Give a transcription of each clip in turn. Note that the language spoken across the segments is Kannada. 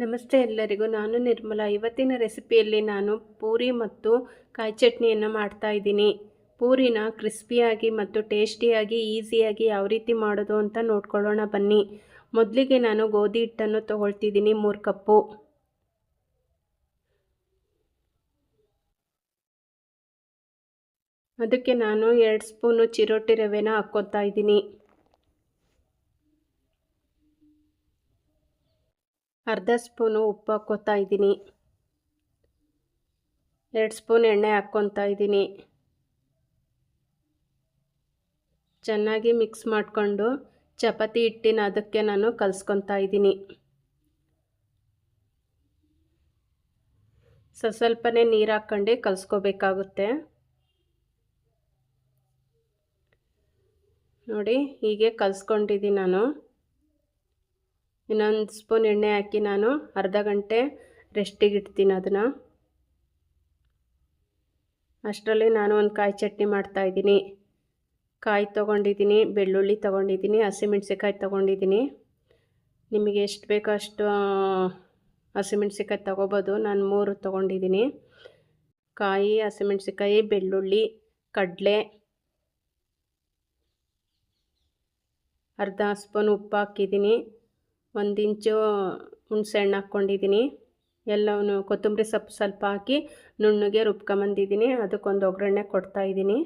ನಮಸ್ತೆ ಎಲ್ಲರಿಗೂ, ನಾನು ನಿರ್ಮಲಾ. ಇವತ್ತಿನ ರೆಸಿಪಿಯಲ್ಲಿ ನಾನು ಪೂರಿ ಮತ್ತು ಕಾಯಿ ಚಟ್ನಿಯನ್ನು ಮಾಡ್ತಾ ಇದ್ದೀನಿ. ಪೂರಿನ ಕ್ರಿಸ್ಪಿಯಾಗಿ ಮತ್ತು ಟೇಸ್ಟಿಯಾಗಿ ಈಸಿಯಾಗಿ ಯಾವ ರೀತಿ ಮಾಡೋದು ಅಂತ ನೋಡ್ಕೊಳ್ಳೋಣ ಬನ್ನಿ. ಮೊದಲಿಗೆ ನಾನು ಗೋಧಿ ಹಿಟ್ಟನ್ನು ತೊಗೊಳ್ತಿದ್ದೀನಿ 3 ಕಪ್ಪು. ಅದಕ್ಕೆ ನಾನು 2 ಸ್ಪೂನು ಚಿರೋಟಿ ರವೆನ ಹಾಕ್ಕೊತಾ ಇದ್ದೀನಿ. ಅರ್ಧ ಸ್ಪೂನು ಉಪ್ಪು ಹಾಕ್ಕೊತಾ ಇದ್ದೀನಿ. 2 ಸ್ಪೂನ್ ಎಣ್ಣೆ ಹಾಕ್ಕೊತಾ ಇದ್ದೀನಿ. ಚೆನ್ನಾಗಿ ಮಿಕ್ಸ್ ಮಾಡಿಕೊಂಡು ಚಪಾತಿ ಹಿಟ್ಟಿನ ಅದಕ್ಕೆ ನಾನು ಕಲಿಸ್ಕೊತಾ ಇದ್ದೀನಿ. ಸ್ವಲ್ಪನೇ ನೀರು ಹಾಕ್ಕೊಂಡು ಕಲಿಸ್ಕೋಬೇಕಾಗುತ್ತೆ. ನೋಡಿ, ಹೀಗೆ ಕಲಿಸ್ಕೊಂಡಿದ್ದೀನಿ ನಾನು. ಇನ್ನೊಂದು ಸ್ಪೂನ್ ಎಣ್ಣೆ ಹಾಕಿ ನಾನು ಅರ್ಧ ಗಂಟೆ ರೆಸ್ಟಿಗೆ ಇಡ್ತೀನಿ ಅದನ್ನು. ಅಷ್ಟರಲ್ಲಿ ನಾನು ಒಂದು ಕಾಯಿ ಚಟ್ನಿ ಮಾಡ್ತಾಯಿದ್ದೀನಿ. ಕಾಯಿ ತೊಗೊಂಡಿದ್ದೀನಿ, ಬೆಳ್ಳುಳ್ಳಿ ತೊಗೊಂಡಿದ್ದೀನಿ, ಹಸಿಮೆಣ್ಸಿಕಾಯಿ ತೊಗೊಂಡಿದ್ದೀನಿ. ನಿಮಗೆ ಎಷ್ಟು ಬೇಕೋ ಅಷ್ಟು ಹಸಿಮೆಣ್ಸಿಕಾಯಿ ತೊಗೋಬೋದು. ನಾನು 3 ತೊಗೊಂಡಿದ್ದೀನಿ. ಕಾಯಿ, ಹಸಿಮೆಣ್ಸಿಕಾಯಿ, ಬೆಳ್ಳುಳ್ಳಿ, ಕಡಲೆ, ಅರ್ಧ ಸ್ಪೂನ್ ಉಪ್ಪು ಹಾಕಿದ್ದೀನಿ. 1 ಇಂಚು ಹುಣಸೆ ಹಣ್ಣು ಹಾಕ್ಕೊಂಡಿದ್ದೀನಿ. ಎಲ್ಲವೂ ಕೊತ್ತಂಬರಿ ಸೊಪ್ಪು ಸ್ವಲ್ಪ ಹಾಕಿ ನುಣ್ಣಗೆ ರುಬ್ಕೊಂಬಂದಿದ್ದೀನಿ. ಅದಕ್ಕೊಂದು ಒಗ್ಗರಣೆ ಕೊಡ್ತಾಯಿದ್ದೀನಿ.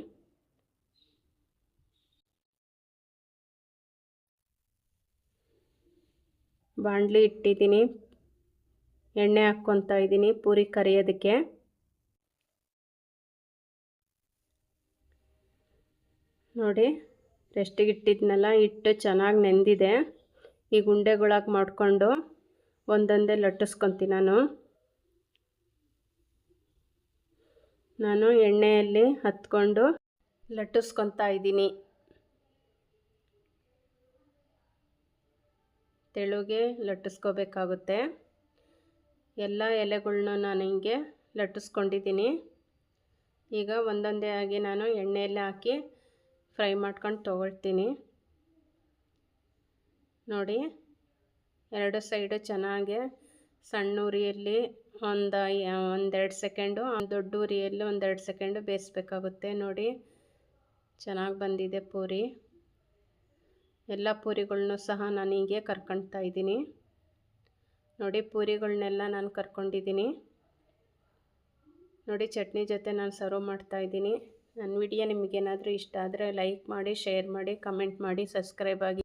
ಬಾಣಲಿ ಇಟ್ಟಿದ್ದೀನಿ, ಎಣ್ಣೆ ಹಾಕ್ಕೊತಾ ಇದ್ದೀನಿ ಪೂರಿ ಕರಿಯೋದಕ್ಕೆ. ನೋಡಿ, ರೆಸ್ಟಿಗೆ ಇಟ್ಟಿದ್ನಲ್ಲ, ಹಿಟ್ಟು ಚೆನ್ನಾಗಿ ನೆಂದಿದೆ. ಈ ಗುಂಡೆಗಳಾಗಿ ಮಾಡಿಕೊಂಡು ಒಂದೊಂದೇ ಲಟ್ಟಿಸ್ಕೊತೀನಿ ನಾನು ಎಣ್ಣೆಯಲ್ಲಿ ಹತ್ಕೊಂಡು ಲಟ್ಟಿಸ್ಕೊತಾ ಇದ್ದೀನಿ. ತೆಳುಗೆ ಲಟ್ಟಿಸ್ಕೋಬೇಕಾಗುತ್ತೆ. ಎಲ್ಲ ಎಲೆಗಳ್ನ ನಾನು ಹಿಂಗೆ ಲಟ್ಟಿಸ್ಕೊಂಡಿದ್ದೀನಿ. ಈಗ ಒಂದೊಂದೇ ಆಗಿ ನಾನು ಎಣ್ಣೆಯಲ್ಲಿ ಹಾಕಿ ಫ್ರೈ ಮಾಡ್ಕೊಂಡು ತೊಗೊಳ್ತೀನಿ. ನೋಡಿ, 2 ಸೈಡು ಚೆನ್ನಾಗಿ ಸಣ್ಣ ಉರಿಯಲ್ಲಿ ಒಂದೆರಡು ಸೆಕೆಂಡು, ದೊಡ್ಡ ಉರಿಯಲ್ಲಿ 1-2 ಸೆಕೆಂಡು ಬೇಯಿಸ್ಬೇಕಾಗುತ್ತೆ. ನೋಡಿ, ಚೆನ್ನಾಗಿ ಬಂದಿದೆ ಪೂರಿ. ಎಲ್ಲ ಪೂರಿಗಳ್ನೂ ಸಹ ನಾನು ಹೀಗೆ ಕರ್ಕೊಳ್ತಾ ಇದ್ದೀನಿ. ನೋಡಿ, ಪೂರಿಗಳನ್ನೆಲ್ಲ ನಾನು ಕರ್ಕೊಂಡಿದ್ದೀನಿ. ನೋಡಿ, ಚಟ್ನಿ ಜೊತೆ ನಾನು ಸರ್ವ್ ಮಾಡ್ತಾಯಿದ್ದೀನಿ. ನನ್ನ ವಿಡಿಯೋ ನಿಮಗೇನಾದರೂ ಇಷ್ಟ ಆದರೆ ಲೈಕ್ ಮಾಡಿ, ಶೇರ್ ಮಾಡಿ, ಕಮೆಂಟ್ ಮಾಡಿ, ಸಬ್ಸ್ಕ್ರೈಬ್ ಆಗಿ.